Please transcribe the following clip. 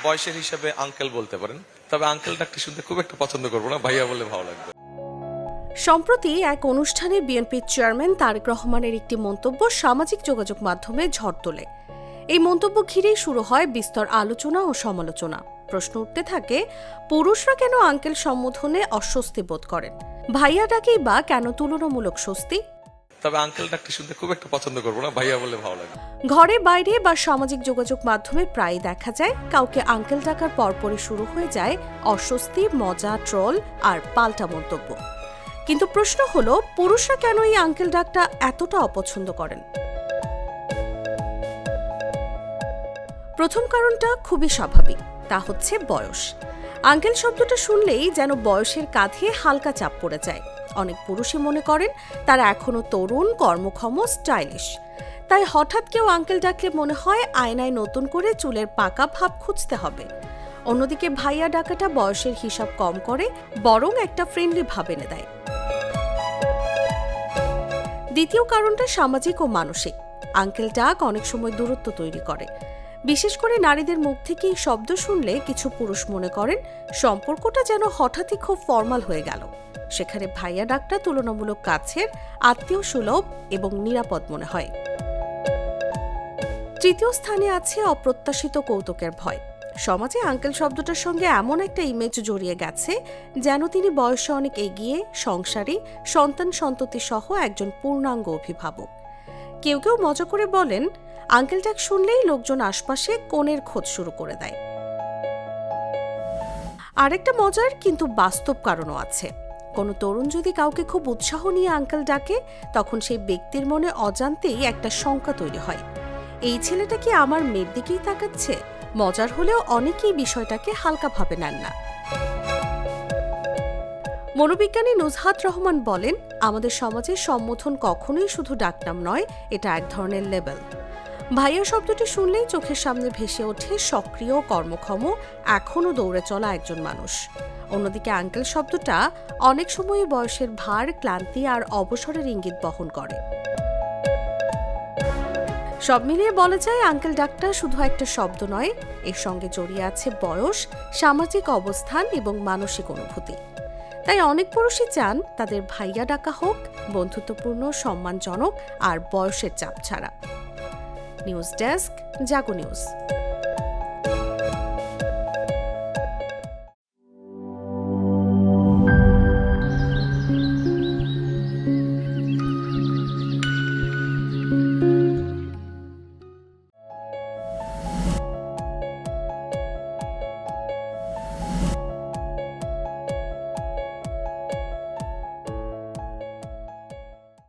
বয়সের হিসাবে আঙ্কেল বলতে পারেন, তবে আঙ্কেল ডাকটি শুনতে খুব একটা পছন্দ করবো না, ভাইয়া বলে ভালো লাগবে। সম্প্রতি এক অনুষ্ঠানে বিএনপির চেয়ারম্যান তারেক রহমানের একটি মন্তব্য সামাজিক যোগাযোগ মাধ্যমে ঝড় তোলে। এই মন্তব্য ঘিরেই শুরু হয় বিস্তর আলোচনা ও সমালোচনা। প্রশ্ন উঠতে থাকে, পুরুষরা কেন আঙ্কেল সম্বোধনে অস্বস্তি বোধ করেন? ভাইয়া ডাকেই বা কেন তুলনামূলক স্বস্তি? তবে আঙ্কেল ডাকটি শুনতে খুব একটা পছন্দ করবো না, ভাইয়া বলে ভালো লাগবে। ঘরে বাইরে বা সামাজিক যোগাযোগ মাধ্যমে প্রায় দেখা যায় কাউকে আঙ্কেল ডাকার পরপরই শুরু হয়ে যায় অস্বস্তি, মজা, ট্রল আর পাল্টা মন্তব্য। কিন্তু প্রশ্ন হলো, পুরুষরা কেন এই আঙ্কেল ডাকটা এতটা অপছন্দ করেন? প্রথম কারণটা খুবই স্বাভাবিক, তা হচ্ছে বয়স। আঙ্কেল শব্দটা শুনলেই যেন বয়সের কাঁধে হালকা চাপ পড়ে যায়। অনেক পুরুষই মনে করেন তারা এখনো তরুণ, কর্মক্ষম, স্টাইলিশ। তাই হঠাৎ কেউ আঙ্কেল ডাকলে মনে হয় আয়নায় নতুন করে চুলের পাকা ভাব খুঁজতে হবে। অন্যদিকে ভাইয়া ডাকাটা বয়সের হিসাব কম করে, বরং একটা ফ্রেন্ডলি ভাব এনে দেয়। দ্বিতীয় কারণটা সামাজিক ও মানসিক। আঙ্কেল ডাক অনেক সময় দূরত্ব তৈরি করে। বিশেষ করে নারীদের মুখ থেকে এই শব্দ শুনলে কিছু পুরুষ মনে করেন সম্পর্কটা যেন হঠাৎই খুব ফর্মাল হয়ে গেল। সেখানে ভাইয়া ডাকটা তুলনামূলক কাছের, আত্মীয় সুলভ এবং নিরাপদ মনে হয়। তৃতীয় স্থানে আছে অপ্রত্যাশিত কৌতুকের ভয়। সমাজে আঙ্কেল শব্দটার সঙ্গে এমন একটা ইমেজ জড়িয়ে গেছে যেন তিনি বয়সে অনেক এগিয়ে, সংসারী, সন্তান সন্ততি সহ একজন পূর্ণাঙ্গ অভিভাবক। কেউ কেউ মজা করে বলেন, আঙ্কেল ডাক শুনলেই লোকজন আশপাশে কোণের খোঁজ শুরু করে দেয়। আরেকটা মজার কিন্তু বাস্তব কারণও আছে। কোনো তরুণ যদি কাউকে খুব উৎসাহ নিয়ে আঙ্কেল ডাকে, তখন সেই ব্যক্তির মনে অজান্তেই একটা শঙ্কা তৈরি হয়, এই ছেলেটা কি আমার মেয়ের দিকেই তাকাচ্ছে? মজার হলেও অনেকেই বিষয়টাকে হালকাভাবে নেন না। মনোবিজ্ঞানী নুজহাত রহমান বলেন, আমাদের সমাজে সম্বোধন কখনোই শুধু ডাকনাম নয়, এটা এক ধরনের লেবেল। ভাইয়া শব্দটি শুনলেই চোখের সামনে ভেসে ওঠে সক্রিয়, কর্মক্ষম, এখনও দৌড়ে চলা একজন মানুষ। অন্যদিকে আঙ্কেল শব্দটা অনেক সময় বয়সের ভার, ক্লান্তি আর অবসরের ইঙ্গিত বহন করে। সব মিলিয়ে বলা যায়, আঙ্কেল ডাকটা শুধু একটা শব্দ নয়, এর সঙ্গে জড়িয়ে আছে বয়স, সামাজিক অবস্থান এবং মানসিক অনুভূতি। তাই অনেক পুরুষই চান তাদের ভাইয়া ডাকা হোক বন্ধুত্বপূর্ণ, সম্মানজনক আর বয়সের চাপ ছাড়া। নিউজ ডেস্ক, জাগো নিউজ।